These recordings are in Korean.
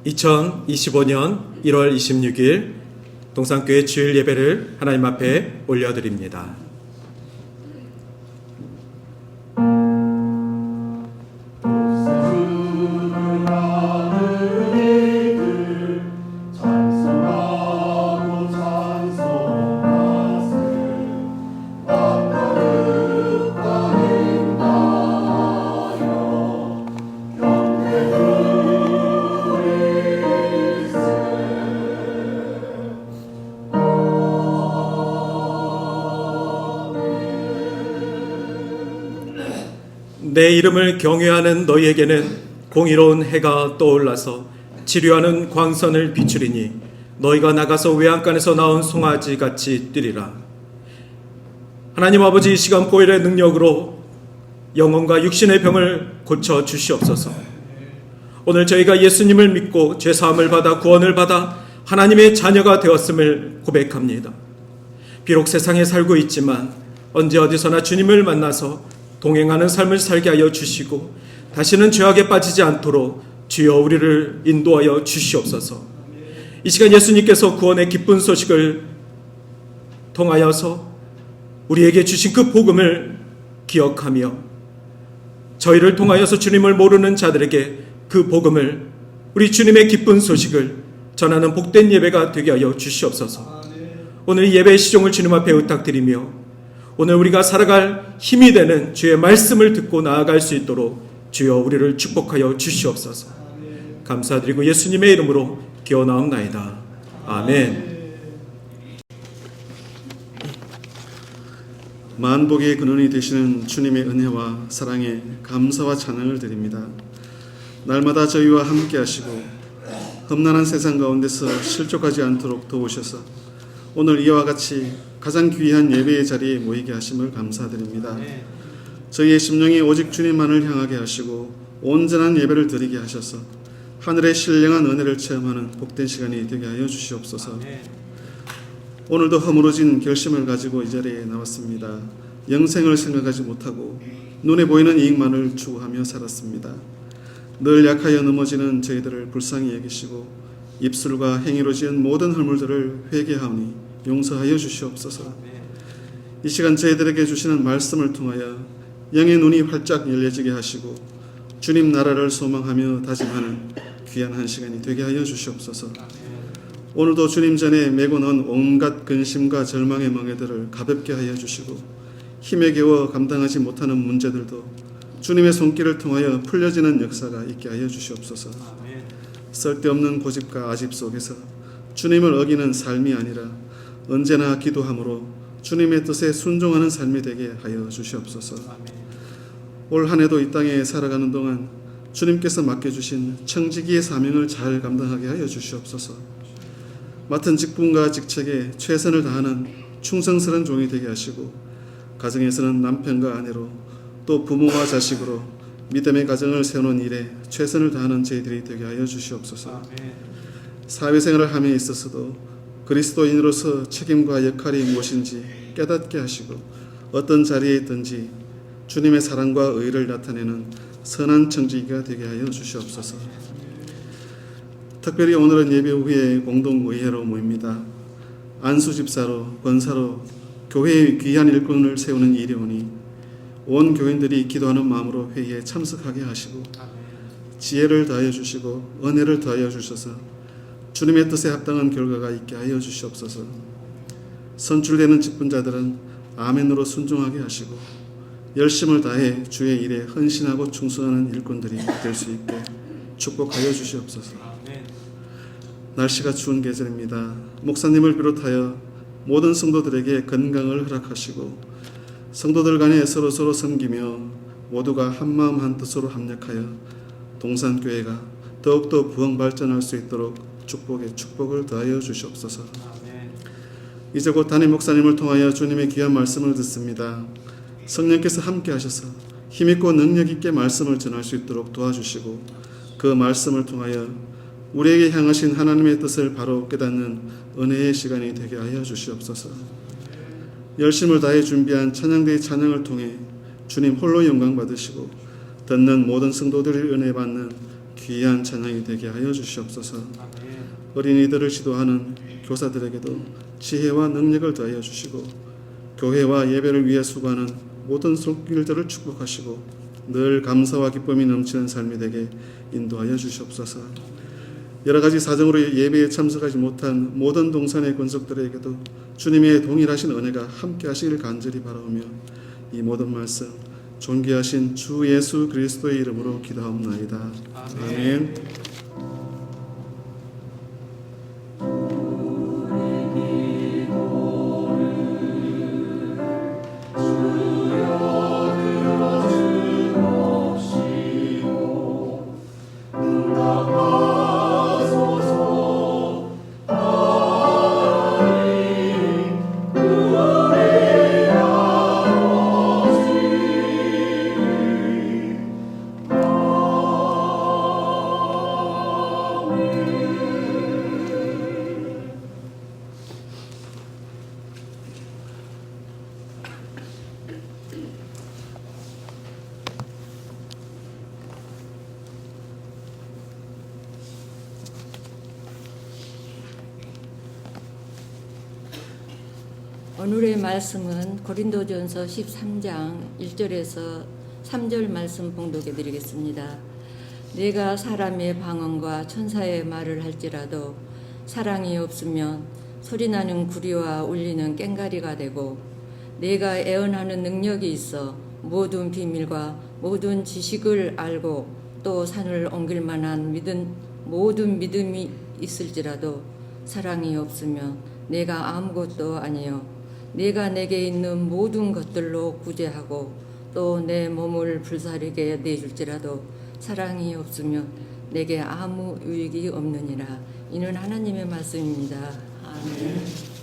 2025년 1월 26일 동산교회 주일 예배를 하나님 앞에 올려드립니다. 내 이름을 경외하는 너희에게는 공의로운 해가 떠올라서 치료하는 광선을 비추리니 너희가 나가서 외양간에서 나온 송아지같이 뛰리라. 하나님 아버지, 이 시간 보혈의 능력으로 영혼과 육신의 병을 고쳐 주시옵소서. 오늘 저희가 예수님을 믿고 죄사함을 받아 구원을 받아 하나님의 자녀가 되었음을 고백합니다. 비록 세상에 살고 있지만 언제 어디서나 주님을 만나서 동행하는 삶을 살게 하여 주시고 다시는 죄악에 빠지지 않도록 주여 우리를 인도하여 주시옵소서. 이 시간 예수님께서 구원의 기쁜 소식을 통하여서 우리에게 주신 그 복음을 기억하며 저희를 통하여서 주님을 모르는 자들에게 그 복음을, 우리 주님의 기쁜 소식을 전하는 복된 예배가 되게 하여 주시옵소서. 오늘 예배의 시종을 주님 앞에 부탁드리며 오늘 우리가 살아갈 힘이 되는 주의 말씀을 듣고 나아갈 수 있도록 주여 우리를 축복하여 주시옵소서. 감사드리고 예수님의 이름으로 기원하옵나이다. 아멘. 만복의 근원이 되시는 주님의 은혜와 사랑에 감사와 찬양을 드립니다. 날마다 저희와 함께 하시고 험난한 세상 가운데서 실족하지 않도록 도우셔서 오늘 이와 같이 가장 귀한 예배의 자리에 모이게 하심을 감사드립니다. 저희의 심령이 오직 주님만을 향하게 하시고 온전한 예배를 드리게 하셔서 하늘의 신령한 은혜를 체험하는 복된 시간이 되게 하여 주시옵소서. 오늘도 허물어진 결심을 가지고 이 자리에 나왔습니다. 영생을 생각하지 못하고 눈에 보이는 이익만을 추구하며 살았습니다. 늘 약하여 넘어지는 저희들을 불쌍히 여기시고 입술과 행위로 지은 모든 허물들을 회개하오니 용서하여 주시옵소서. 이 시간 저희들에게 주시는 말씀을 통하여 영의 눈이 활짝 열려지게 하시고 주님 나라를 소망하며 다짐하는 귀한 한 시간이 되게 하여 주시옵소서. 오늘도 주님 전에 메고 넣은 온갖 근심과 절망의 멍에들을 가볍게 하여 주시고 힘에 겨워 감당하지 못하는 문제들도 주님의 손길을 통하여 풀려지는 역사가 있게 하여 주시옵소서. 쓸데없는 고집과 아집 속에서 주님을 어기는 삶이 아니라 언제나 기도함으로 주님의 뜻에 순종하는 삶이 되게 하여 주시옵소서. 올 한 해도 이 땅에 살아가는 동안 주님께서 맡겨주신 청지기의 사명을 잘 감당하게 하여 주시옵소서. 맡은 직분과 직책에 최선을 다하는 충성스러운 종이 되게 하시고 가정에서는 남편과 아내로 또 부모와 자식으로 믿음의 가정을 세우는 일에 최선을 다하는 저희들이 되게 하여 주시옵소서. 사회생활을 함에 있어서도 그리스도인으로서 책임과 역할이 무엇인지 깨닫게 하시고 어떤 자리에 있든지 주님의 사랑과 의를 나타내는 선한 청지기가 되게 하여 주시옵소서. 특별히 오늘은 예배 후에 공동의회로 모입니다. 안수집사로 권사로 교회의 귀한 일꾼을 세우는 일이 오니 온 교인들이 기도하는 마음으로 회의에 참석하게 하시고 지혜를 더하여 주시고 은혜를 더하여 주셔서 주님의 뜻에 합당한 결과가 있게 하여 주시옵소서. 선출되는 직분자들은 아멘으로 순종하게 하시고 열심을 다해 주의 일에 헌신하고 충성하는 일꾼들이 될 수 있게 축복하여 주시옵소서. 날씨가 추운 계절입니다. 목사님을 비롯하여 모든 성도들에게 건강을 허락하시고 성도들 간에 서로서로 섬기며 모두가 한마음 한뜻으로 합력하여 동산교회가 더욱더 부흥 발전할 수 있도록 축복에 축복을 더하여 주시옵소서. 이제 곧 담임 목사님을 통하여 주님의 귀한 말씀을 듣습니다. 성령께서 함께 하셔서 힘있고 능력있게 말씀을 전할 수 있도록 도와주시고 그 말씀을 통하여 우리에게 향하신 하나님의 뜻을 바로 깨닫는 은혜의 시간이 되게 하여 주시옵소서. 열심을 다해 준비한 찬양대의 찬양을 통해 주님 홀로 영광 받으시고 듣는 모든 성도들이 은혜 받는 귀한 찬양이 되게 하여 주시옵소서. 어린이들을 지도하는 교사들에게도 지혜와 능력을 더하여 주시고 교회와 예배를 위해 수고하는 모든 손길들을 축복하시고 늘 감사와 기쁨이 넘치는 삶이 되게 인도하여 주시옵소서. 여러 가지 사정으로 예배에 참석하지 못한 모든 동산의 권속들에게도 주님의 동일하신 은혜가 함께 하시길 간절히 바라오며 이 모든 말씀 존귀하신 주 예수 그리스도의 이름으로 기도하옵나이다. 아멘. 오늘의 말씀은 고린도전서 13장 1절에서 3절 말씀 봉독해 드리겠습니다. 내가 사람의 방언과 천사의 말을 할지라도 사랑이 없으면 소리나는 구리와 울리는 꽹가리가 되고 내가 애언하는 능력이 있어 모든 비밀과 모든 지식을 알고 또 산을 옮길 만한 모든 믿음이 있을지라도 사랑이 없으면 내가 아무것도 아니요 내가 내게 있는 모든 것들로 구제하고 또 내 몸을 불사르게 내줄지라도 사랑이 없으면 내게 아무 유익이 없느니라. 이는 하나님의 말씀입니다. 아멘.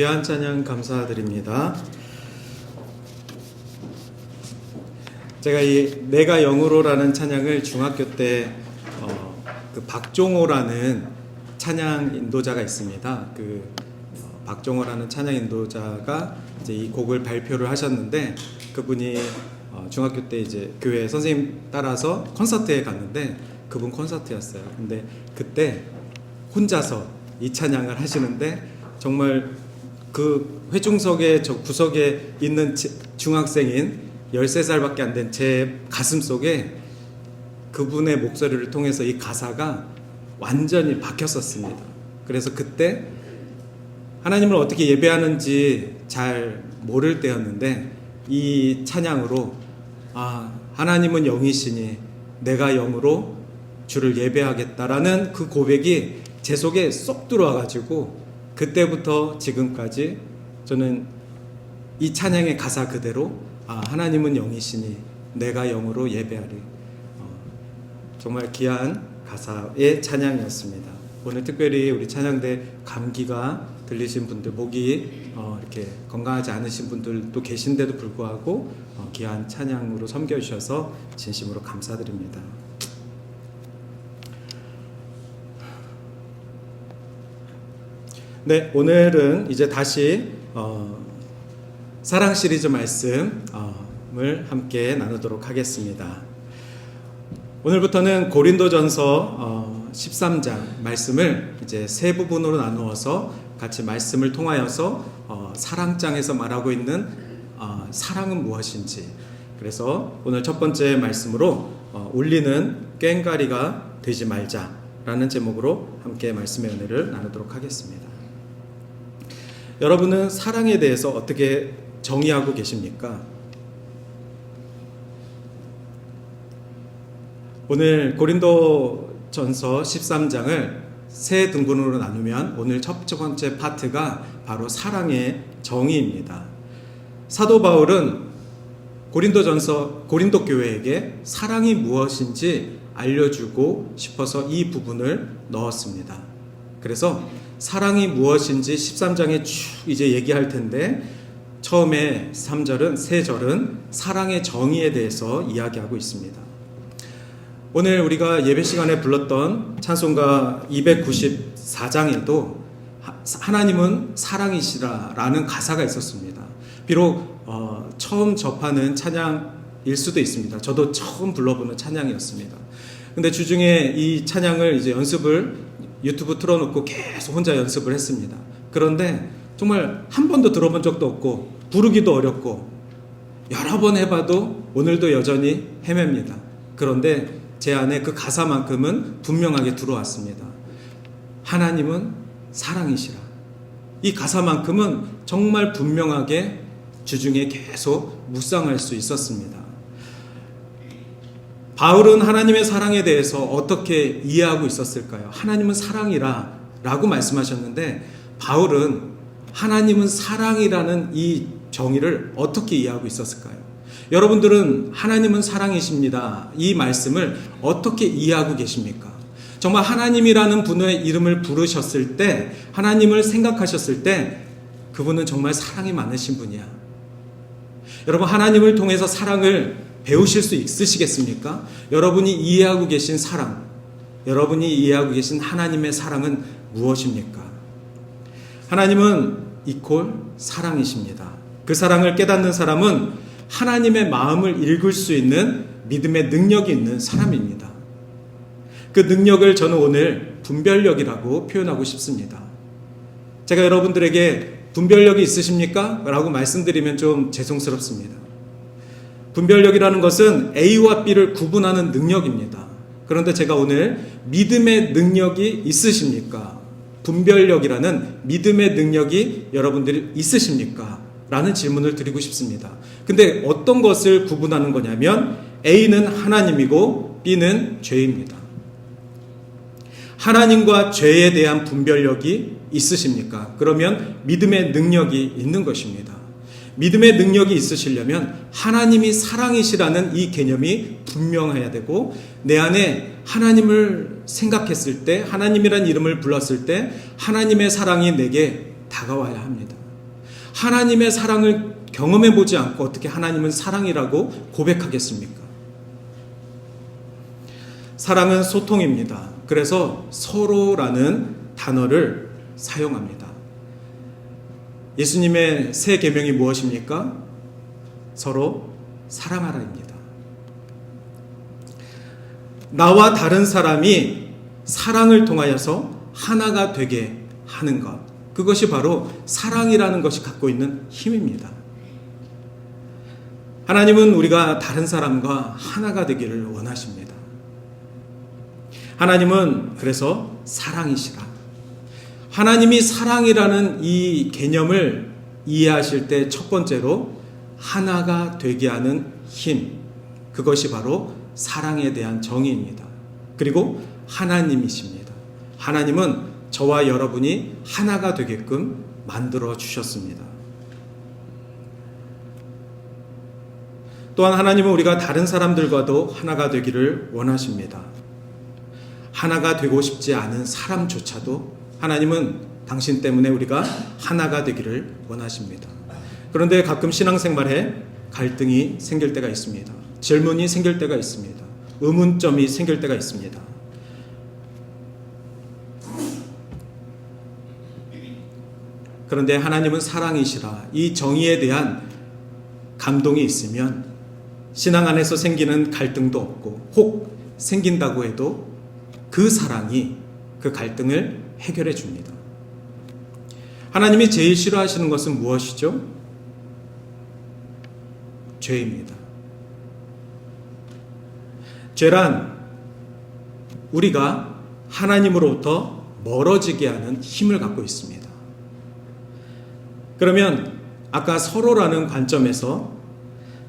귀한 찬양 감사드립니다. 제가 이 내가 영으로라는 찬양을 중학교 때 그 박종호라는 찬양 인도자가 있습니다. 박종호라는 찬양 인도자가 이제 이 곡을 발표를 하셨는데, 그분이 중학교 때 이제 교회 선생님 따라서 콘서트에 갔는데, 그분 콘서트였어요. 근데 그때 혼자서 이 찬양을 하시는데, 정말 그 회중석의 저 구석에 있는 중학생인 13살밖에 안 된 제 가슴 속에 그분의 목소리를 통해서 이 가사가 완전히 박혔었습니다. 그래서 그때 하나님을 어떻게 예배하는지 잘 모를 때였는데, 이 찬양으로 하나님은 영이시니 내가 영으로 주를 예배하겠다라는 그 고백이 제 속에 쏙 들어와가지고, 그때부터 지금까지 저는 이 찬양의 가사 그대로 하나님은 영이시니 내가 영으로 예배하리, 정말 귀한 가사의 찬양이었습니다. 오늘 특별히 우리 찬양대 감기가 들리신 분들, 목이 이렇게 건강하지 않으신 분들도 계신데도 불구하고 귀한 찬양으로 섬겨주셔서 진심으로 감사드립니다. 네, 오늘은 이제 다시 사랑 시리즈 말씀을 함께 나누도록 하겠습니다. 오늘부터는 고린도전서 13장 말씀을 이제 세 부분으로 나누어서 같이 말씀을 통하여서 사랑장에서 말하고 있는 사랑은 무엇인지, 그래서 오늘 첫 번째 말씀으로 울리는 꽹과리가 되지 말자라는 제목으로 함께 말씀의 은혜를 나누도록 하겠습니다. 여러분은 사랑에 대해서 어떻게 정의하고 계십니까? 오늘 고린도전서 13장을 세 등분으로 나누면 오늘 첫 번째 파트가 바로 사랑의 정의입니다. 사도 바울은 고린도 교회에게 사랑이 무엇인지 알려주고 싶어서 이 부분을 넣었습니다. 그래서 사랑이 무엇인지 13장에 쭉 이제 얘기할 텐데, 처음에 3절은, 세 절은 사랑의 정의에 대해서 이야기하고 있습니다. 오늘 우리가 예배 시간에 불렀던 찬송가 294장에도 하나님은 사랑이시라라는 가사가 있었습니다. 비록 처음 접하는 찬양일 수도 있습니다. 저도 처음 불러보는 찬양이었습니다. 근데 주중에 이 찬양을 이제 연습을 유튜브 틀어놓고 계속 혼자 연습을 했습니다. 그런데 정말 한 번도 들어본 적도 없고 부르기도 어렵고 여러 번 해봐도 오늘도 여전히 헤맵니다. 그런데 제 안에 그 가사만큼은 분명하게 들어왔습니다. 하나님은 사랑이시라. 이 가사만큼은 정말 분명하게 주중에 계속 묵상할 수 있었습니다. 바울은 하나님의 사랑에 대해서 어떻게 이해하고 있었을까요? 하나님은 사랑이라 라고 말씀하셨는데, 바울은 하나님은 사랑이라는 이 정의를 어떻게 이해하고 있었을까요? 여러분들은 하나님은 사랑이십니다, 이 말씀을 어떻게 이해하고 계십니까? 정말 하나님이라는 분의 이름을 부르셨을 때, 하나님을 생각하셨을 때 그분은 정말 사랑이 많으신 분이야. 여러분, 하나님을 통해서 사랑을 배우실 수 있으시겠습니까? 여러분이 이해하고 계신 사랑, 여러분이 이해하고 계신 하나님의 사랑은 무엇입니까? 하나님은 이퀄 사랑이십니다. 그 사랑을 깨닫는 사람은 하나님의 마음을 읽을 수 있는 믿음의 능력이 있는 사람입니다. 그 능력을 저는 오늘 분별력이라고 표현하고 싶습니다. 제가 여러분들에게 분별력이 있으십니까? 라고 말씀드리면 좀 죄송스럽습니다. 분별력이라는 것은 A와 B를 구분하는 능력입니다. 그런데 제가 오늘 믿음의 능력이 있으십니까? 분별력이라는 믿음의 능력이 여러분들이 있으십니까? 라는 질문을 드리고 싶습니다. 근데 어떤 것을 구분하는 거냐면 A는 하나님이고 B는 죄입니다. 하나님과 죄에 대한 분별력이 있으십니까? 그러면 믿음의 능력이 있는 것입니다. 믿음의 능력이 있으시려면 하나님이 사랑이시라는 이 개념이 분명해야 되고, 내 안에 하나님을 생각했을 때, 하나님이란 이름을 불렀을 때 하나님의 사랑이 내게 다가와야 합니다. 하나님의 사랑을 경험해 보지 않고 어떻게 하나님은 사랑이라고 고백하겠습니까? 사랑은 소통입니다. 그래서 서로라는 단어를 사용합니다. 예수님의 새 계명이 무엇입니까? 서로 사랑하라입니다. 나와 다른 사람이 사랑을 통하여서 하나가 되게 하는 것, 그것이 바로 사랑이라는 것이 갖고 있는 힘입니다. 하나님은 우리가 다른 사람과 하나가 되기를 원하십니다. 하나님은 그래서 사랑이시라. 하나님이 사랑이라는 이 개념을 이해하실 때 첫 번째로 하나가 되게 하는 힘, 그것이 바로 사랑에 대한 정의입니다. 그리고 하나님이십니다. 하나님은 저와 여러분이 하나가 되게끔 만들어 주셨습니다. 또한 하나님은 우리가 다른 사람들과도 하나가 되기를 원하십니다. 하나가 되고 싶지 않은 사람조차도 하나님은 당신 때문에 우리가 하나가 되기를 원하십니다. 그런데 가끔 신앙생활에 갈등이 생길 때가 있습니다. 질문이 생길 때가 있습니다. 의문점이 생길 때가 있습니다. 그런데 하나님은 사랑이시라. 이 정의에 대한 감동이 있으면 신앙 안에서 생기는 갈등도 없고, 혹 생긴다고 해도 그 사랑이 그 갈등을 해결해 줍니다. 하나님이 제일 싫어하시는 것은 무엇이죠? 죄입니다. 죄란 우리가 하나님으로부터 멀어지게 하는 힘을 갖고 있습니다. 그러면 아까 서로라는 관점에서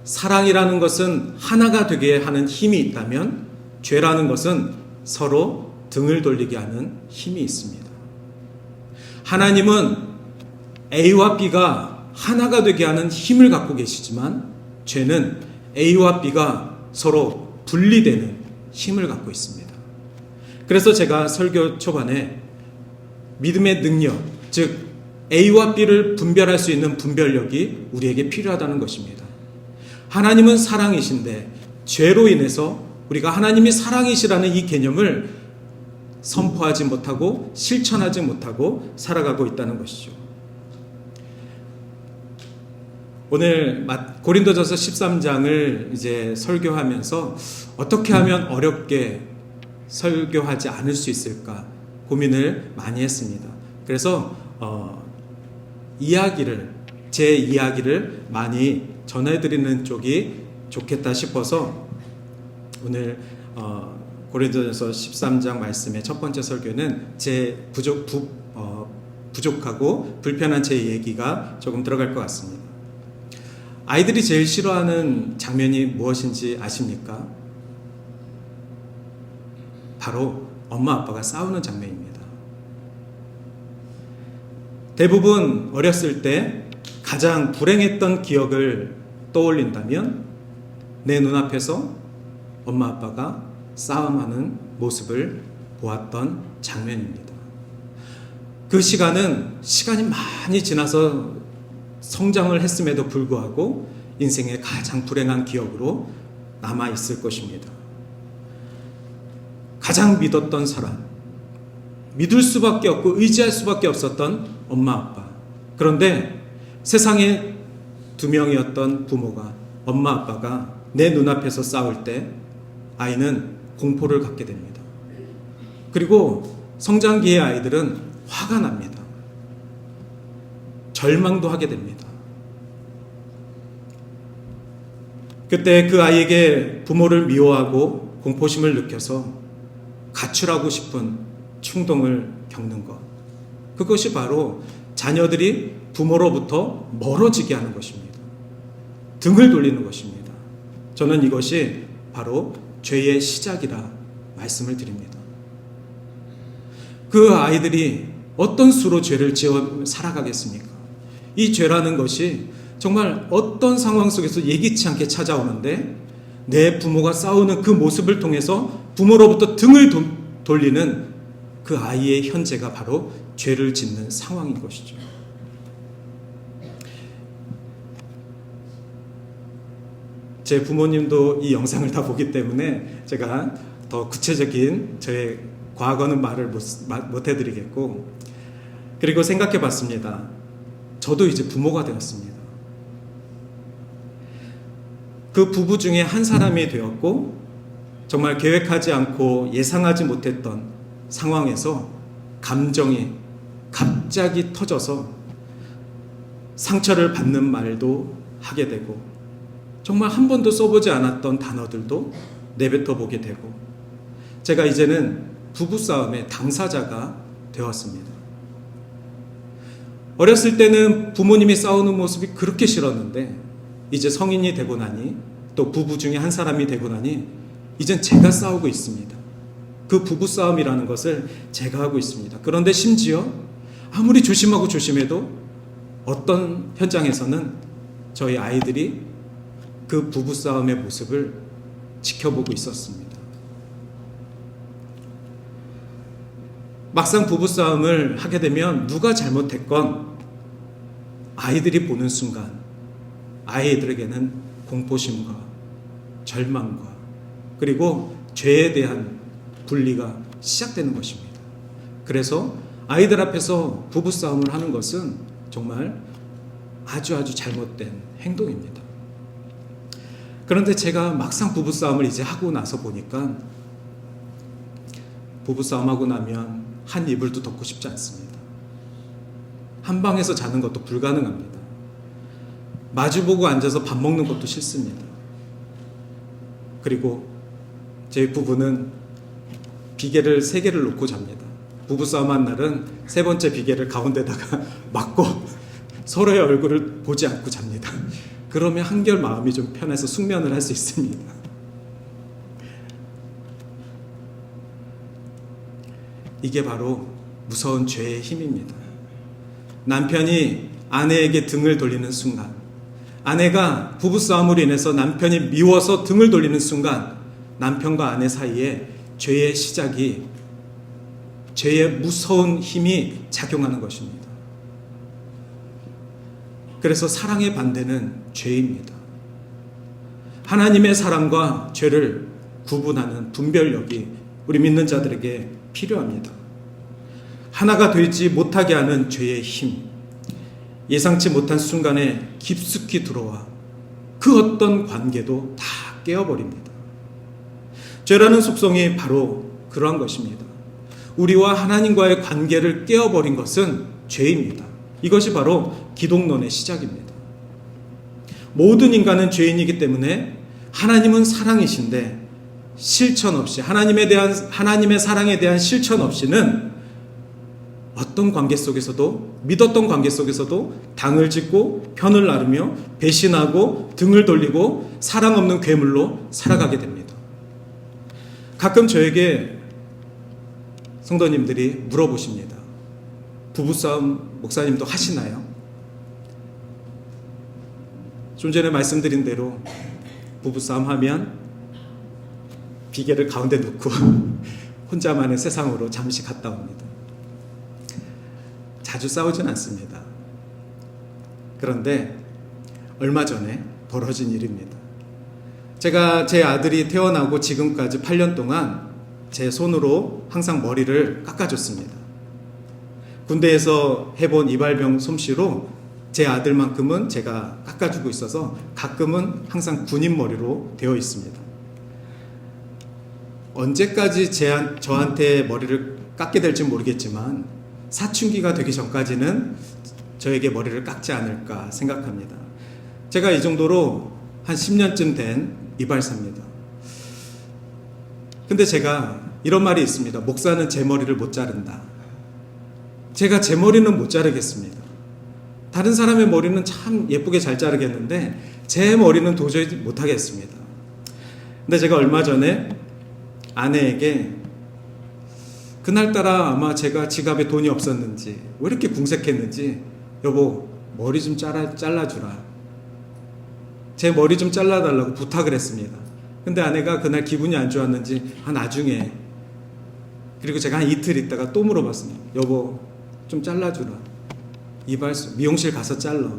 사랑이라는 것은 하나가 되게 하는 힘이 있다면 죄라는 것은 서로 등을 돌리게 하는 힘이 있습니다. 하나님은 A와 B가 하나가 되게 하는 힘을 갖고 계시지만 죄는 A와 B가 서로 분리되는 힘을 갖고 있습니다. 그래서 제가 설교 초반에 믿음의 능력, 즉 A와 B를 분별할 수 있는 분별력이 우리에게 필요하다는 것입니다. 하나님은 사랑이신데 죄로 인해서 우리가 하나님이 사랑이시라는 이 개념을 선포하지 못하고 실천하지 못하고 살아가고 있다는 것이죠. 오늘 고린도전서 13장을 이제 설교하면서 어떻게 하면 어렵게 설교하지 않을 수 있을까 고민을 많이 했습니다. 그래서 제 이야기를 많이 전해드리는 쪽이 좋겠다 싶어서 오늘 고린도전서 13장 말씀의 첫 번째 설교는 제 부족하고 불편한 제 얘기가 조금 들어갈 것 같습니다. 아이들이 제일 싫어하는 장면이 무엇인지 아십니까? 바로 엄마 아빠가 싸우는 장면입니다. 대부분 어렸을 때 가장 불행했던 기억을 떠올린다면 내 눈앞에서 엄마 아빠가 싸움하는 모습을 보았던 장면입니다. 그 시간이 많이 지나서 성장을 했음에도 불구하고 인생의 가장 불행한 기억으로 남아있을 것입니다. 가장 믿었던 사람, 믿을 수밖에 없고 의지할 수밖에 없었던 엄마 아빠. 그런데 세상에 두 명이었던 부모가, 엄마 아빠가 내 눈앞에서 싸울 때 아이는 공포를 갖게 됩니다. 그리고 성장기의 아이들은 화가 납니다. 절망도 하게 됩니다. 그때 그 아이에게 부모를 미워하고 공포심을 느껴서 가출하고 싶은 충동을 겪는 것. 그것이 바로 자녀들이 부모로부터 멀어지게 하는 것입니다. 등을 돌리는 것입니다. 저는 이것이 바로 죄의 시작이라 말씀을 드립니다. 그 아이들이 어떤 수로 죄를 지어 살아가겠습니까? 이 죄라는 것이 정말 어떤 상황 속에서 예기치 않게 찾아오는데 내 부모가 싸우는 그 모습을 통해서 부모로부터 등을 돌리는 그 아이의 현재가 바로 죄를 짓는 상황인 것이죠. 제 부모님도 이 영상을 다 보기 때문에 제가 더 구체적인 저의 과거는 말을 못 해드리겠고, 그리고 생각해 봤습니다. 저도 이제 부모가 되었습니다. 그 부부 중에 한 사람이 되었고, 정말 계획하지 않고 예상하지 못했던 상황에서 감정이 갑자기 터져서 상처를 받는 말도 하게 되고, 정말 한 번도 써보지 않았던 단어들도 내뱉어 보게 되고, 제가 이제는 부부싸움의 당사자가 되었습니다. 어렸을 때는 부모님이 싸우는 모습이 그렇게 싫었는데, 이제 성인이 되고 나니, 또 부부 중에 한 사람이 되고 나니 이젠 제가 싸우고 있습니다. 그 부부싸움이라는 것을 제가 하고 있습니다. 그런데 심지어 아무리 조심하고 조심해도 어떤 현장에서는 저희 아이들이 그 부부싸움의 모습을 지켜보고 있었습니다. 막상 부부싸움을 하게 되면 누가 잘못했건 아이들이 보는 순간 아이들에게는 공포심과 절망과 그리고 죄에 대한 분리가 시작되는 것입니다. 그래서 아이들 앞에서 부부싸움을 하는 것은 정말 아주 잘못된 행동입니다. 그런데 제가 막상 부부싸움을 이제 하고 나서 보니까 부부싸움하고 나면 한 이불도 덮고 싶지 않습니다. 한 방에서 자는 것도 불가능합니다. 마주보고 앉아서 밥 먹는 것도 싫습니다. 그리고 제 부부는 비계를 3개를 놓고 잡니다. 부부싸움한 날은 3번째 비계를 가운데다가 막고 서로의 얼굴을 보지 않고 잡니다. 그러면 한결 마음이 좀 편해서 숙면을 할 수 있습니다. 이게 바로 무서운 죄의 힘입니다. 남편이 아내에게 등을 돌리는 순간, 아내가 부부싸움으로 인해서 남편이 미워서 등을 돌리는 순간 남편과 아내 사이에 죄의 시작이, 죄의 무서운 힘이 작용하는 것입니다. 그래서 사랑의 반대는 죄입니다. 하나님의 사랑과 죄를 구분하는 분별력이 우리 믿는 자들에게 필요합니다. 하나가 되지 못하게 하는 죄의 힘, 예상치 못한 순간에 깊숙이 들어와 그 어떤 관계도 다 깨어버립니다. 죄라는 속성이 바로 그러한 것입니다. 우리와 하나님과의 관계를 깨어버린 것은 죄입니다. 이것이 바로 기독론의 시작입니다. 모든 인간은 죄인이기 때문에 하나님은 사랑이신데 실천 없이, 하나님의 사랑에 대한 실천 없이는 어떤 관계 속에서도, 믿었던 관계 속에서도 당을 짓고 편을 나르며 배신하고 등을 돌리고 사랑 없는 괴물로 살아가게 됩니다. 가끔 저에게 성도님들이 물어보십니다. 부부싸움 목사님도 하시나요? 좀 전에 말씀드린 대로 부부싸움 하면 비계를 가운데 놓고 혼자만의 세상으로 잠시 갔다 옵니다. 자주 싸우진 않습니다. 그런데 얼마 전에 벌어진 일입니다. 제가 제 아들이 태어나고 지금까지 8년 동안 제 손으로 항상 머리를 깎아줬습니다. 군대에서 해본 이발병 솜씨로 제 아들만큼은 제가 깎아주고 있어서 가끔은 항상 군인 머리로 되어 있습니다. 언제까지 저한테 머리를 깎게 될지 모르겠지만 사춘기가 되기 전까지는 저에게 머리를 깎지 않을까 생각합니다. 제가 이 정도로 한 10년쯤 된 이발사입니다. 근데 제가 이런 말이 있습니다. 목사는 제 머리를 못 자른다. 제가 제 머리는 못 자르겠습니다. 다른 사람의 머리는 참 예쁘게 잘 자르겠는데 제 머리는 도저히 못 하겠습니다. 근데 제가 얼마 전에 아내에게 그날따라 아마 제가 지갑에 돈이 없었는지 왜 이렇게 궁색했는지 여보 머리 좀 잘라주라, 제 머리 좀 잘라달라고 부탁을 했습니다. 근데 아내가 그날 기분이 안 좋았는지 나중에, 그리고 제가 한 이틀 있다가 또 물어봤습니다. 여보 좀 잘라주라, 미용실 가서 잘라.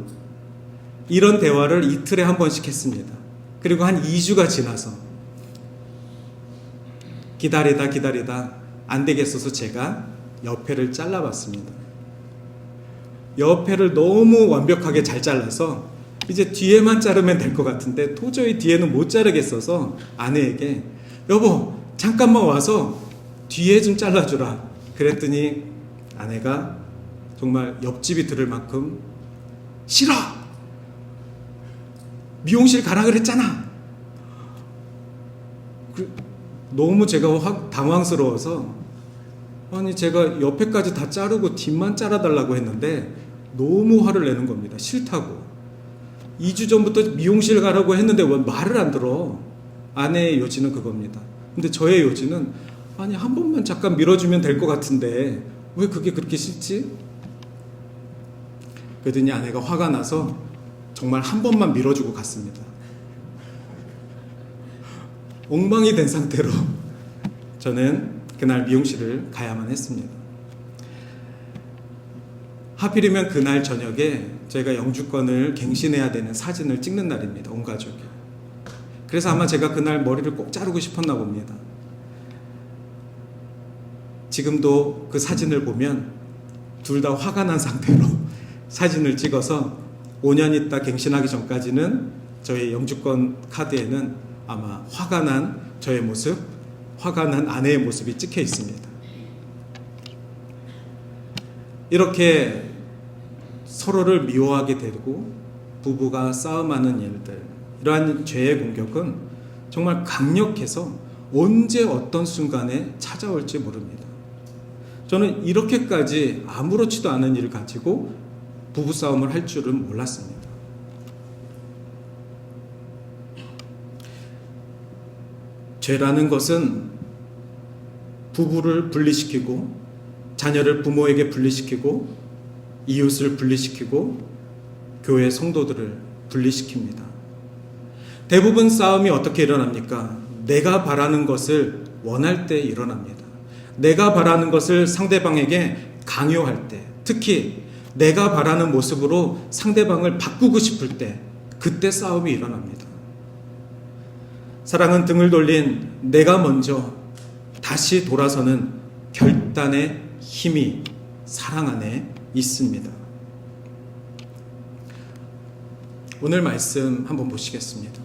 이런 대화를 이틀에 한 번씩 했습니다. 그리고 한 2주가 지나서 기다리다 안 되겠어서 제가 옆에를 잘라봤습니다. 옆에를 너무 완벽하게 잘 잘라서 이제 뒤에만 자르면 될 것 같은데 도저히 뒤에는 못 자르겠어서 아내에게 여보 잠깐만 와서 뒤에 좀 잘라주라 그랬더니 아내가 정말 옆집이 들을 만큼 싫어! 미용실 가라 그랬잖아! 너무 제가 당황스러워서 아니 제가 옆에까지 다 자르고 뒷만 잘라달라고 했는데 너무 화를 내는 겁니다. 싫다고. 2주 전부터 미용실 가라고 했는데 왜 말을 안 들어. 아내의 요지는 그겁니다. 근데 저의 요지는 아니 한 번만 잠깐 밀어주면 될 것 같은데 왜 그게 그렇게 싫지? 그랬더니 아내가 화가 나서 정말 한 번만 밀어주고 갔습니다. 엉망이 된 상태로 저는 그날 미용실을 가야만 했습니다. 하필이면 그날 저녁에 저희가 영주권을 갱신해야 되는 사진을 찍는 날입니다. 온 가족이. 그래서 아마 제가 그날 머리를 꼭 자르고 싶었나 봅니다. 지금도 그 사진을 보면 둘 다 화가 난 상태로 사진을 찍어서 5년 있다 갱신하기 전까지는 저희 영주권 카드에는 아마 화가 난 저의 모습, 화가 난 아내의 모습이 찍혀 있습니다. 이렇게 서로를 미워하게 되고 부부가 싸움하는 일들, 이러한 죄의 공격은 정말 강력해서 언제 어떤 순간에 찾아올지 모릅니다. 저는 이렇게까지 아무렇지도 않은 일을 가지고 부부싸움을 할 줄은 몰랐습니다. 죄라는 것은 부부를 분리시키고 자녀를 부모에게 분리시키고 이웃을 분리시키고 교회 성도들을 분리시킵니다. 대부분 싸움이 어떻게 일어납니까? 내가 바라는 것을 원할 때 일어납니다. 내가 바라는 것을 상대방에게 강요할 때, 특히 내가 바라는 모습으로 상대방을 바꾸고 싶을 때, 그때 싸움이 일어납니다. 사랑은 등을 돌린 내가 먼저 다시 돌아서는 결단의 힘이 사랑 안에 있습니다. 오늘 말씀 한번 보시겠습니다.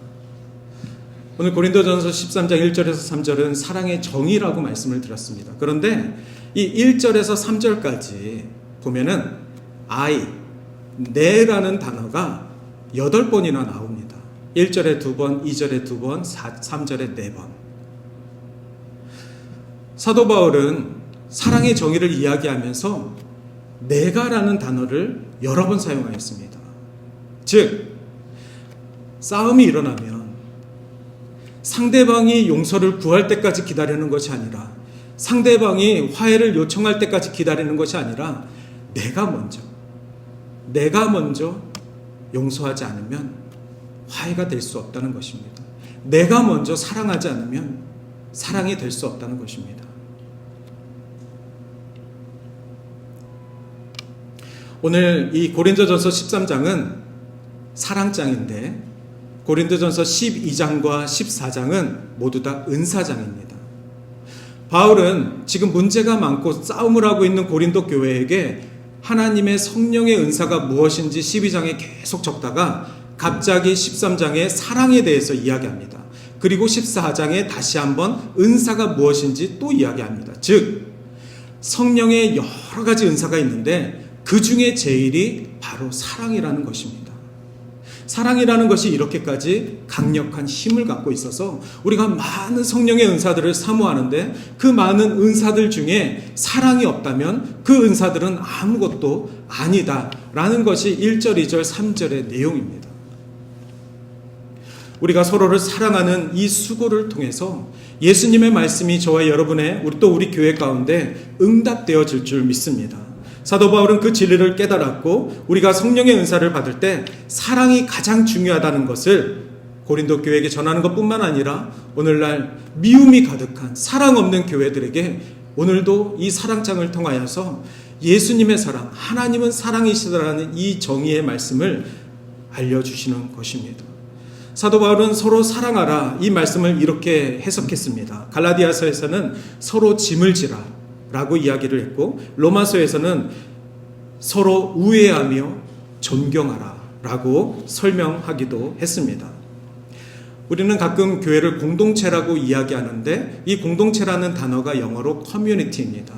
오늘 고린도전서 13장 1절에서 3절은 사랑의 정의라고 말씀을 드렸습니다. 그런데 이 1절에서 3절까지 보면은 I, 내라는 단어가 8번이나 나옵니다. 1절에 2번, 2절에 2번, 3절에 4번. 사도 바울은 사랑의 정의를 이야기하면서 내가라는 단어를 여러 번 사용하였습니다. 즉, 싸움이 일어나면 상대방이 용서를 구할 때까지 기다리는 것이 아니라 상대방이 화해를 요청할 때까지 기다리는 것이 아니라 내가 먼저 용서하지 않으면 화해가 될 수 없다는 것입니다. 내가 먼저 사랑하지 않으면 사랑이 될 수 없다는 것입니다. 오늘 이 고린도전서 13장은 사랑장인데 고린도전서 12장과 14장은 모두 다 은사장입니다. 바울은 지금 문제가 많고 싸움을 하고 있는 고린도 교회에게 하나님의 성령의 은사가 무엇인지 12장에 계속 적다가 갑자기 13장에 사랑에 대해서 이야기합니다. 그리고 14장에 다시 한번 은사가 무엇인지 또 이야기합니다. 즉 성령의 여러 가지 은사가 있는데 그 중에 제일이 바로 사랑이라는 것입니다. 사랑이라는 것이 이렇게까지 강력한 힘을 갖고 있어서 우리가 많은 성령의 은사들을 사모하는데 그 많은 은사들 중에 사랑이 없다면 그 은사들은 아무것도 아니다라는 것이 1절, 2절, 3절의 내용입니다. 우리가 서로를 사랑하는 이 수고를 통해서 예수님의 말씀이 저와 여러분의 우리 교회 가운데 응답되어질 줄 믿습니다. 사도 바울은 그 진리를 깨달았고 우리가 성령의 은사를 받을 때 사랑이 가장 중요하다는 것을 고린도 교회에게 전하는 것뿐만 아니라 오늘날 미움이 가득한 사랑 없는 교회들에게 오늘도 이 사랑장을 통하여서 예수님의 사랑, 하나님은 사랑이시다라는 이 정의의 말씀을 알려주시는 것입니다. 사도 바울은 서로 사랑하라 이 말씀을 이렇게 해석했습니다. 갈라디아서에서는 서로 짐을 지라 라고 이야기를 했고, 로마서에서는 서로 우애하며 존경하라 라고 설명하기도 했습니다. 우리는 가끔 교회를 공동체라고 이야기하는데, 이 공동체라는 단어가 영어로 커뮤니티입니다.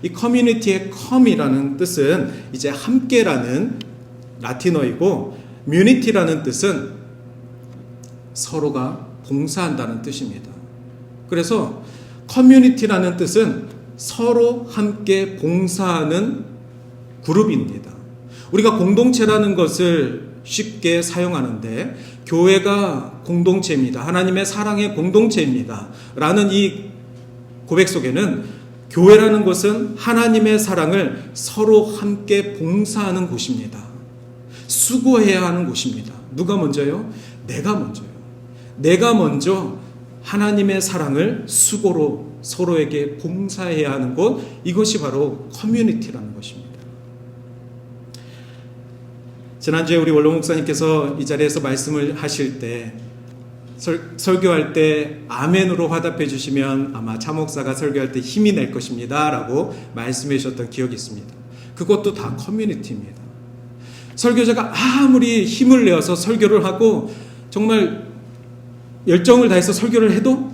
이 커뮤니티의 come이라는 뜻은 이제 함께라는 라틴어이고, 뮤니티라는 뜻은 서로가 봉사한다는 뜻입니다. 그래서 커뮤니티라는 뜻은 서로 함께 봉사하는 그룹입니다. 우리가 공동체라는 것을 쉽게 사용하는데, 교회가 공동체입니다, 하나님의 사랑의 공동체입니다 라는 이 고백 속에는 교회라는 것은 하나님의 사랑을 서로 함께 봉사하는 곳입니다. 수고해야 하는 곳입니다. 누가 먼저요? 내가 먼저요. 내가 먼저 하나님의 사랑을 수고로 서로에게 봉사해야 하는 곳, 이것이 바로 커뮤니티라는 것입니다. 지난주에 우리 원로 목사님께서 이 자리에서 말씀을 하실 때, 설교할 때 아멘으로 화답해 주시면 아마 차 목사가 설교할 때 힘이 날 것입니다 라고 말씀해 주셨던 기억이 있습니다. 그것도 다 커뮤니티입니다. 설교자가 아무리 힘을 내어서 설교를 하고 정말 열정을 다해서 설교를 해도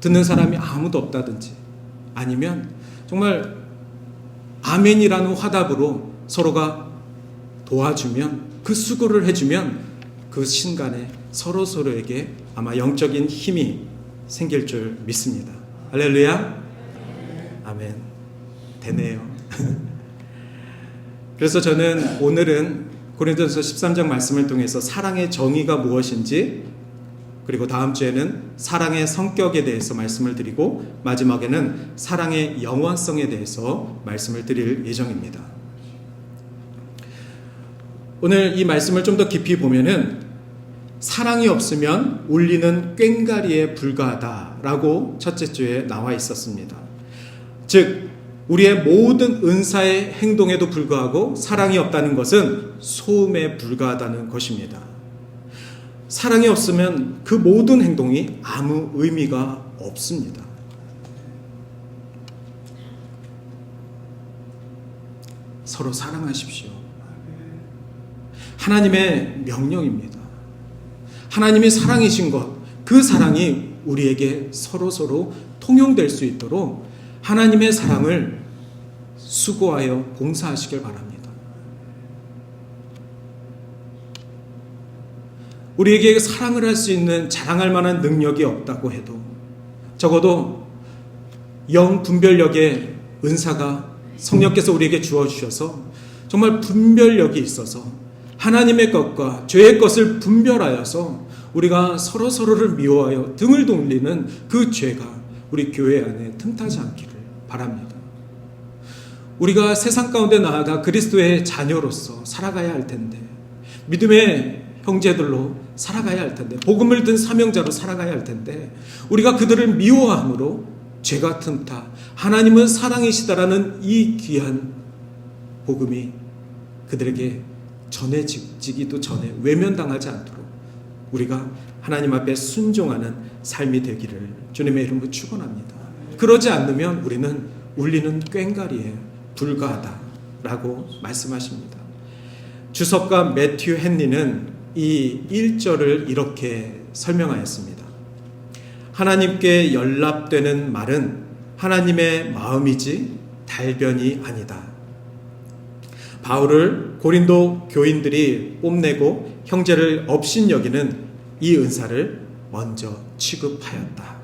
듣는 사람이 아무도 없다든지, 아니면 정말 아멘이라는 화답으로 서로가 도와주면, 그 수고를 해주면 그 순간에 서로에게 아마 영적인 힘이 생길 줄 믿습니다. 할렐루야. 아멘. 되네요. 그래서 저는 오늘은 고린도전서 13장 말씀을 통해서 사랑의 정의가 무엇인지, 그리고 다음 주에는 사랑의 성격에 대해서 말씀을 드리고, 마지막에는 사랑의 영원성에 대해서 말씀을 드릴 예정입니다. 오늘 이 말씀을 좀 더 깊이 보면은 사랑이 없으면 울리는 꽹과리에 불과하다라고 첫째 주에 나와 있었습니다. 즉 우리의 모든 은사의 행동에도 불구하고 사랑이 없다는 것은 소음에 불과하다는 것입니다. 사랑이 없으면 그 모든 행동이 아무 의미가 없습니다. 서로 사랑하십시오. 하나님의 명령입니다. 하나님이 사랑이신 것, 그 사랑이 우리에게 서로 통용될 수 있도록 하나님의 사랑을 수고하여 봉사하시길 바랍니다. 우리에게 사랑을 할 수 있는 자랑할 만한 능력이 없다고 해도 적어도 영 분별력의 은사가 성령께서 우리에게 주어주셔서 정말 분별력이 있어서 하나님의 것과 죄의 것을 분별하여서 우리가 서로를 미워하여 등을 돌리는 그 죄가 우리 교회 안에 틈타지 않기를 바랍니다. 우리가 세상 가운데 나아가 그리스도의 자녀로서 살아가야 할 텐데, 믿음의 형제들로 살아가야 할 텐데, 복음을 든 사명자로 살아가야 할 텐데, 우리가 그들을 미워함으로 죄가 틈타 하나님은 사랑이시다라는 이 귀한 복음이 그들에게 전해지기도 전에 외면당하지 않도록 우리가 하나님 앞에 순종하는 삶이 되기를 주님의 이름으로 축원합니다. 그러지 않으면 우리는 울리는 꽹과리에 불과하다라고 말씀하십니다. 주석가 매튜 헨리는 이 1절을 이렇게 설명하였습니다. 하나님께 연락되는 말은 하나님의 마음이지 달변이 아니다. 바울을 고린도 교인들이 뽐내고 형제를 업신여기는 이 은사를 먼저 취급하였다.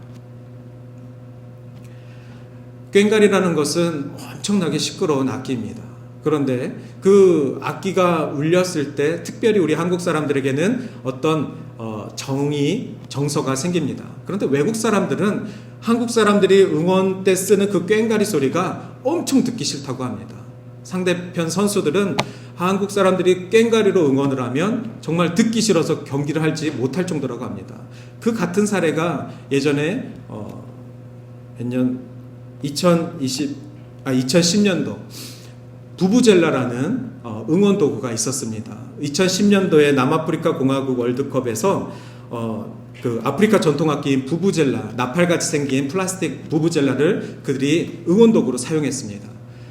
꽹과리라는 것은 엄청나게 시끄러운 악기입니다. 그런데 그 악기가 울렸을 때 특별히 우리 한국 사람들에게는 어떤 정서가 생깁니다. 그런데 외국 사람들은 한국 사람들이 응원 때 쓰는 그 꽹과리 소리가 엄청 듣기 싫다고 합니다. 상대편 선수들은 한국 사람들이 꽹과리로 응원을 하면 정말 듣기 싫어서 경기를 하지 못할 정도라고 합니다. 그 같은 사례가 예전에 몇 년 2010년도 부부젤라라는 응원 도구가 있었습니다. 2010년도에 남아프리카 공화국 월드컵에서 그 아프리카 전통악기인 부부젤라, 나팔같이 생긴 플라스틱 부부젤라를 그들이 응원도구로 사용했습니다.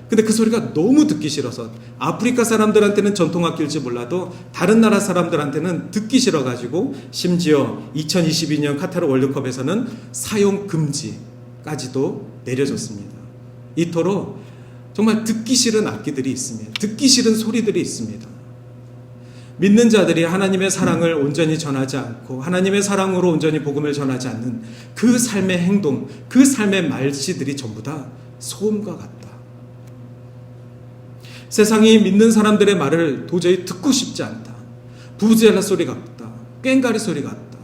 근데 그 소리가 너무 듣기 싫어서 아프리카 사람들한테는 전통악기일지 몰라도 다른 나라 사람들한테는 듣기 싫어가지고 심지어 2022년 카타르 월드컵에서는 사용 금지까지도 내려졌습니다. 이토록 정말 듣기 싫은 악기들이 있습니다. 듣기 싫은 소리들이 있습니다. 믿는 자들이 하나님의 사랑을 온전히 전하지 않고 하나님의 사랑으로 온전히 복음을 전하지 않는 그 삶의 행동, 그 삶의 말씨들이 전부 다 소음과 같다. 세상이 믿는 사람들의 말을 도저히 듣고 싶지 않다. 부부젤라 소리 같다. 꽹가리 소리 같다.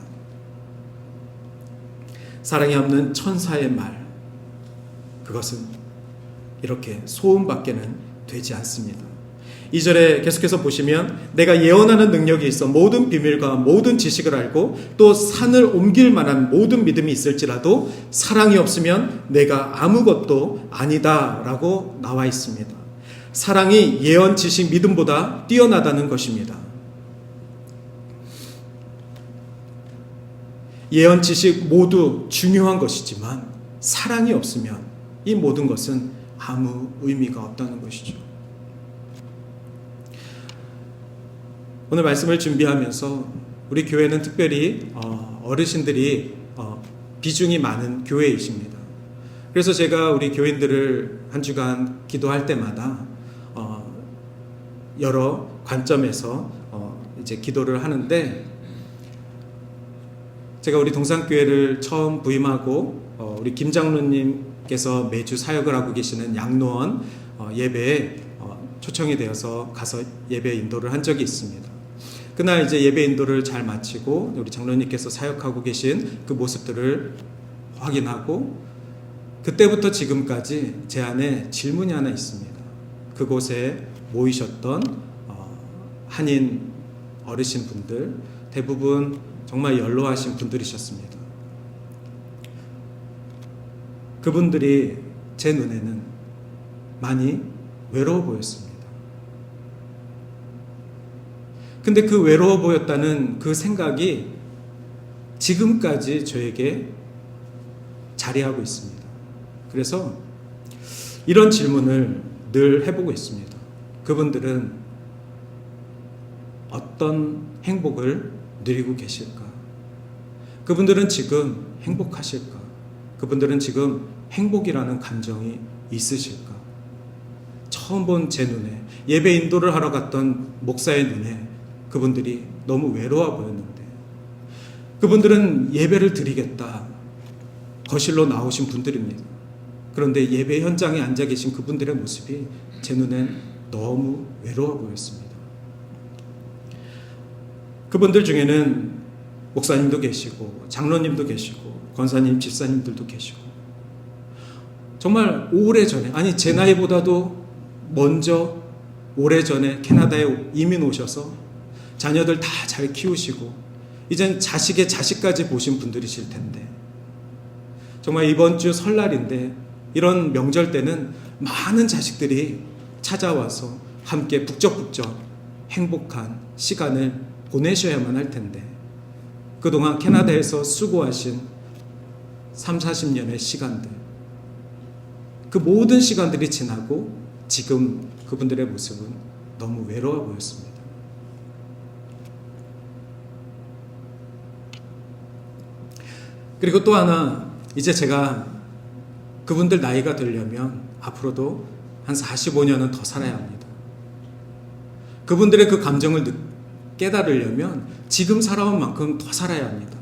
사랑이 없는 천사의 말, 그것은 이렇게 소음밖에는 되지 않습니다. 2절에 계속해서 보시면 내가 예언하는 능력이 있어 모든 비밀과 모든 지식을 알고 또 산을 옮길 만한 모든 믿음이 있을지라도 사랑이 없으면 내가 아무것도 아니다 라고 나와 있습니다. 사랑이 예언, 지식, 믿음보다 뛰어나다는 것입니다. 예언, 지식 모두 중요한 것이지만 사랑이 없으면 이 모든 것은 아무 의미가 없다는 것이죠. 오늘 말씀을 준비하면서 우리 교회는 특별히 어르신들이 비중이 많은 교회이십니다. 그래서 제가 우리 교인들을 한 주간 기도할 때마다 여러 관점에서 이제 기도를 하는데, 제가 우리 동산교회를 처음 부임하고 우리 김 장로님께서 매주 사역을 하고 계시는 양로원 예배에 초청이 되어서 가서 예배 인도를 한 적이 있습니다. 그날 이제 예배 인도를 잘 마치고 우리 장로님께서 사역하고 계신 그 모습들을 확인하고 그때부터 지금까지 제 안에 질문이 하나 있습니다. 그곳에 모이셨던 한인 어르신 분들 대부분 정말 연로하신 분들이셨습니다. 그분들이 제 눈에는 많이 외로워 보였습니다. 근데 그 외로워 보였다는 그 생각이 지금까지 저에게 자리하고 있습니다. 그래서 이런 질문을 늘 해보고 있습니다. 그분들은 어떤 행복을 누리고 계실까? 그분들은 지금 행복하실까? 그분들은 지금 행복이라는 감정이 있으실까? 처음 본 제 눈에, 예배 인도를 하러 갔던 목사의 눈에 그분들이 너무 외로워 보였는데, 그분들은 예배를 드리겠다 거실로 나오신 분들입니다. 그런데 예배 현장에 앉아 계신 그분들의 모습이 제 눈엔 너무 외로워 보였습니다. 그분들 중에는 목사님도 계시고 장로님도 계시고 권사님, 집사님들도 계시고 정말 오래전에, 아니 제 나이보다도 먼저 오래전에 캐나다에 이민 오셔서 자녀들 다 잘 키우시고 이젠 자식의 자식까지 보신 분들이실 텐데, 정말 이번 주 설날인데 이런 명절 때는 많은 자식들이 찾아와서 함께 북적북적 행복한 시간을 보내셔야만 할 텐데, 그동안 캐나다에서 수고하신 3, 40년의 시간들, 그 모든 시간들이 지나고 지금 그분들의 모습은 너무 외로워 보였습니다. 그리고 또 하나, 이제 제가 그분들 나이가 되려면 앞으로도 한 45년은 더 살아야 합니다. 그분들의 그 감정을 깨달으려면 지금 살아온 만큼 더 살아야 합니다.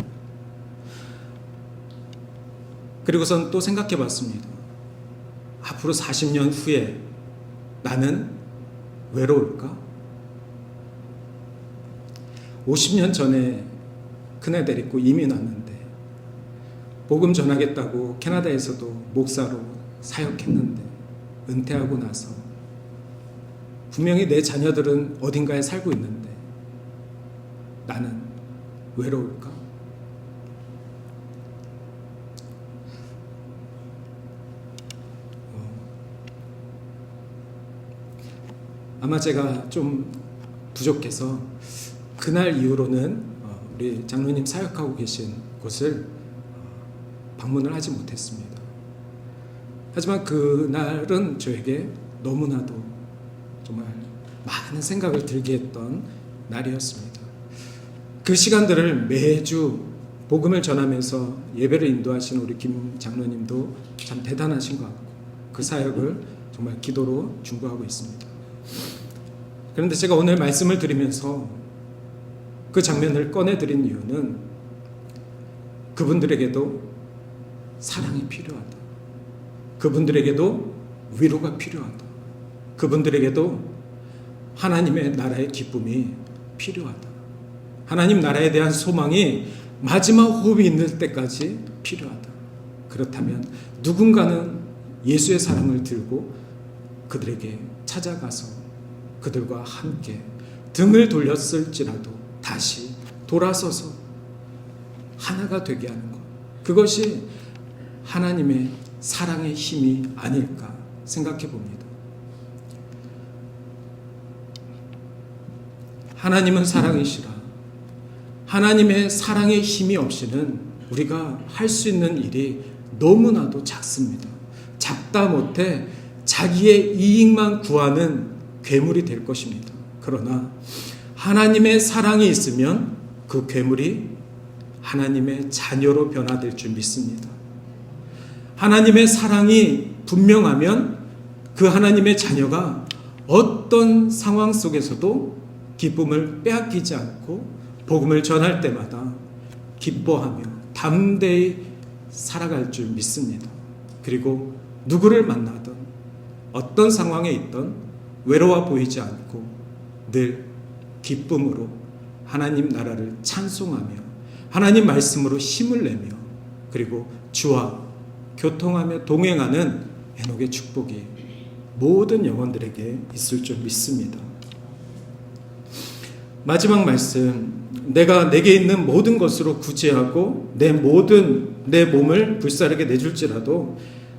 그리고선 또 생각해 봤습니다. 앞으로 40년 후에 나는 외로울까? 50년 전에 큰애들 있고 이민 왔는데 복음 전하겠다고 캐나다에서도 목사로 사역했는데 은퇴하고 나서 분명히 내 자녀들은 어딘가에 살고 있는데 나는 외로울까? 아마 제가 좀 부족해서 그날 이후로는 우리 장로님 사역하고 계신 곳을 방문을 하지 못했습니다. 하지만 그날은 저에게 너무나도 정말 많은 생각을 들게 했던 날이었습니다. 그 시간들을 매주 복음을 전하면서 예배를 인도하시는 우리 김 장로님도 참 대단하신 것 같고 그 사역을 정말 기도로 중보하고 있습니다. 그런데 제가 오늘 말씀을 드리면서 그 장면을 꺼내드린 이유는 그분들에게도 사랑이 필요하다. 그분들에게도 위로가 필요하다. 그분들에게도 하나님의 나라의 기쁨이 필요하다. 하나님 나라에 대한 소망이 마지막 호흡이 있는 때까지 필요하다. 그렇다면 누군가는 예수의 사랑을 들고 그들에게 찾아가서 그들과 함께 등을 돌렸을지라도 다시 돌아서서 하나가 되게 하는 것. 그것이 하나님의 사랑의 힘이 아닐까 생각해 봅니다. 하나님은 사랑이시라. 하나님의 사랑의 힘이 없이는 우리가 할 수 있는 일이 너무나도 작습니다. 작다 못해 자기의 이익만 구하는 괴물이 될 것입니다. 그러나 하나님의 사랑이 있으면 그 괴물이 하나님의 자녀로 변화될 줄 믿습니다. 하나님의 사랑이 분명하면 그 하나님의 자녀가 어떤 상황 속에서도 기쁨을 빼앗기지 않고 복음을 전할 때마다 기뻐하며 담대히 살아갈 줄 믿습니다. 그리고 누구를 만나든 어떤 상황에 있든 외로워 보이지 않고 늘 기쁨으로 하나님 나라를 찬송하며 하나님 말씀으로 힘을 내며 그리고 주와 교통하며 동행하는 에녹의 축복이 모든 영혼들에게 있을 줄 믿습니다. 마지막 말씀, 내가 내게 있는 모든 것으로 구제하고 내 몸을 불사르게 내줄지라도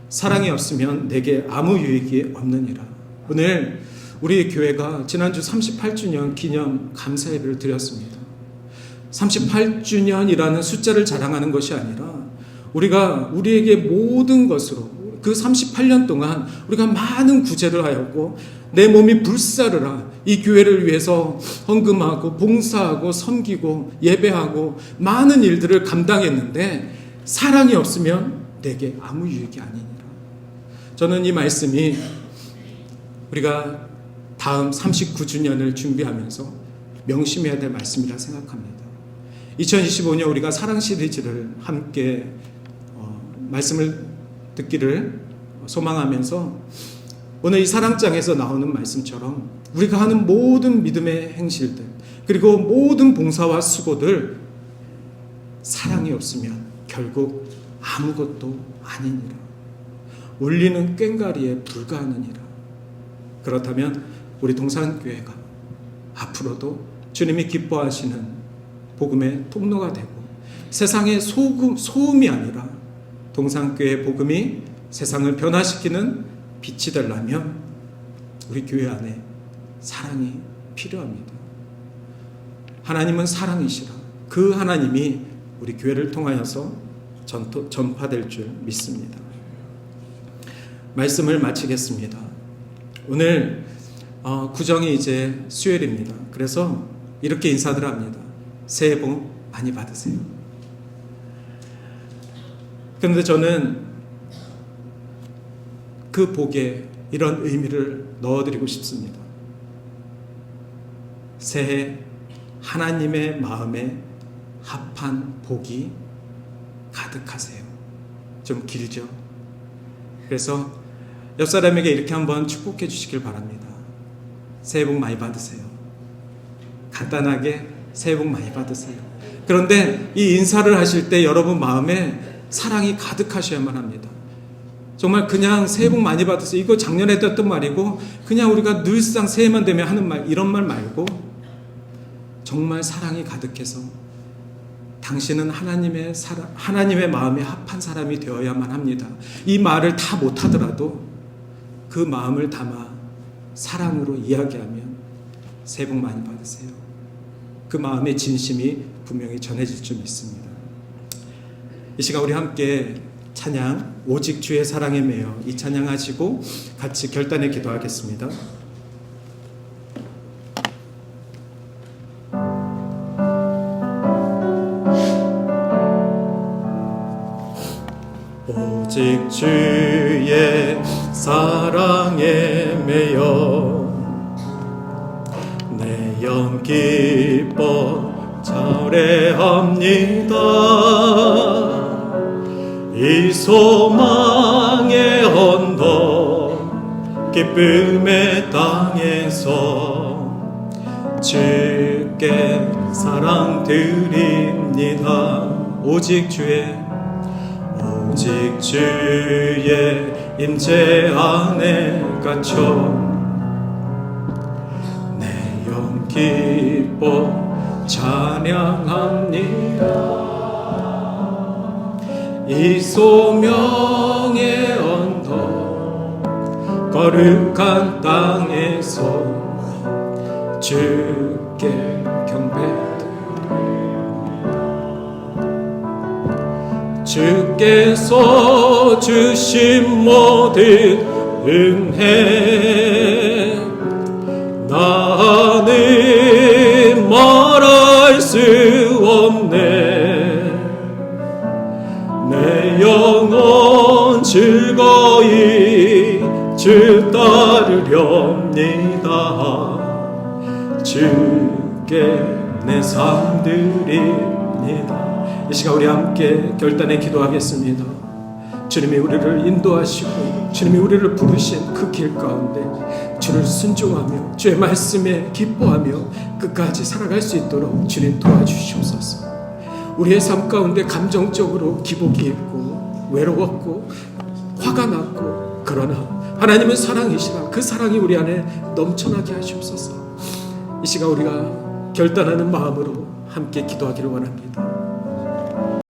사랑이 없으면 내게 아무 유익이 없느니라. 오늘 우리 교회가 지난주 38주년 기념 감사 예배를 드렸습니다. 38주년이라는 숫자를 자랑하는 것이 아니라 우리가 우리에게 모든 것으로 그 38년 동안 우리가 많은 구제를 하였고 내 몸이 불사르라 이 교회를 위해서 헌금하고 봉사하고 섬기고 예배하고 많은 일들을 감당했는데 사랑이 없으면 내게 아무 유익이 아니니라. 저는 이 말씀이 우리가 다음 39주년을 준비하면서 명심해야 될 말씀이라 생각합니다. 2025년 우리가 사랑 시리즈를 함께 말씀을 듣기를 소망하면서 오늘 이 사랑장에서 나오는 말씀처럼 우리가 하는 모든 믿음의 행실들 그리고 모든 봉사와 수고들 사랑이 없으면 결국 아무것도 아니니라. 울리는 꽹과리에 불과하느니라. 그렇다면 우리 동산교회가 앞으로도 주님이 기뻐하시는 복음의 통로가 되고 세상의 소음이 아니라 동산교회 복음이 세상을 변화시키는 빛이 되려면 우리 교회 안에 사랑이 필요합니다. 하나님은 사랑이시라. 그 하나님이 우리 교회를 통하여서 전파될 줄 믿습니다. 말씀을 마치겠습니다. 오늘 구정이 이제 수요일입니다. 그래서 이렇게 인사들 합니다. 새해 복 많이 받으세요. 그런데 저는 그 복에 이런 의미를 넣어드리고 싶습니다. 새해 하나님의 마음에 합한 복이 가득하세요. 좀 길죠? 그래서 옆 사람에게 이렇게 한번 축복해 주시길 바랍니다. 새해 복 많이 받으세요. 간단하게 새해 복 많이 받으세요. 그런데 이 인사를 하실 때 여러분 마음에 사랑이 가득하셔야만 합니다. 정말 그냥 새해 복 많이 받으세요. 이거 작년에 했던 말이고 그냥 우리가 늘상 새해만 되면 하는 말 이런 말 말고 정말 사랑이 가득해서 당신은 하나님의 마음에 합한 사람이 되어야만 합니다. 이 말을 다 못하더라도 그 마음을 담아 사랑으로 이야기하면 새해 복 많이 받으세요. 그 마음의 진심이 분명히 전해질 줄 믿습니다. 이 시간 우리 함께 찬양 오직 주의 사랑에 매여 이 찬양하시고 같이 결단의 기도하겠습니다. 오직 주의 사랑에 매여 내 영 기뻐 차례합니다. 이 소망의 언덕 기쁨의 땅에서 주께 사랑 드립니다. 오직 주의 임재 안에 갇혀 내 영 기뻐 찬양합니다. 이 소명의 언덕 거룩한 땅에서 주께 주께서 주신 모든 은혜 나는 말할 수 없네. 내 영혼 즐거이 주 따르렵니다. 주께 내 삶 드립니다. 이 시간 우리 함께 결단에 기도하겠습니다. 주님이 우리를 인도하시고 주님이 우리를 부르신 그 길 가운데 주를 순종하며 주의 말씀에 기뻐하며 끝까지 살아갈 수 있도록 주님 도와주시옵소서. 우리의 삶 가운데 감정적으로 기복이 있고 외로웠고 화가 났고 그러나 하나님은 사랑이시라 그 사랑이 우리 안에 넘쳐나게 하시옵소서. 이 시간 우리가 결단하는 마음으로 함께 기도하기를 원합니다.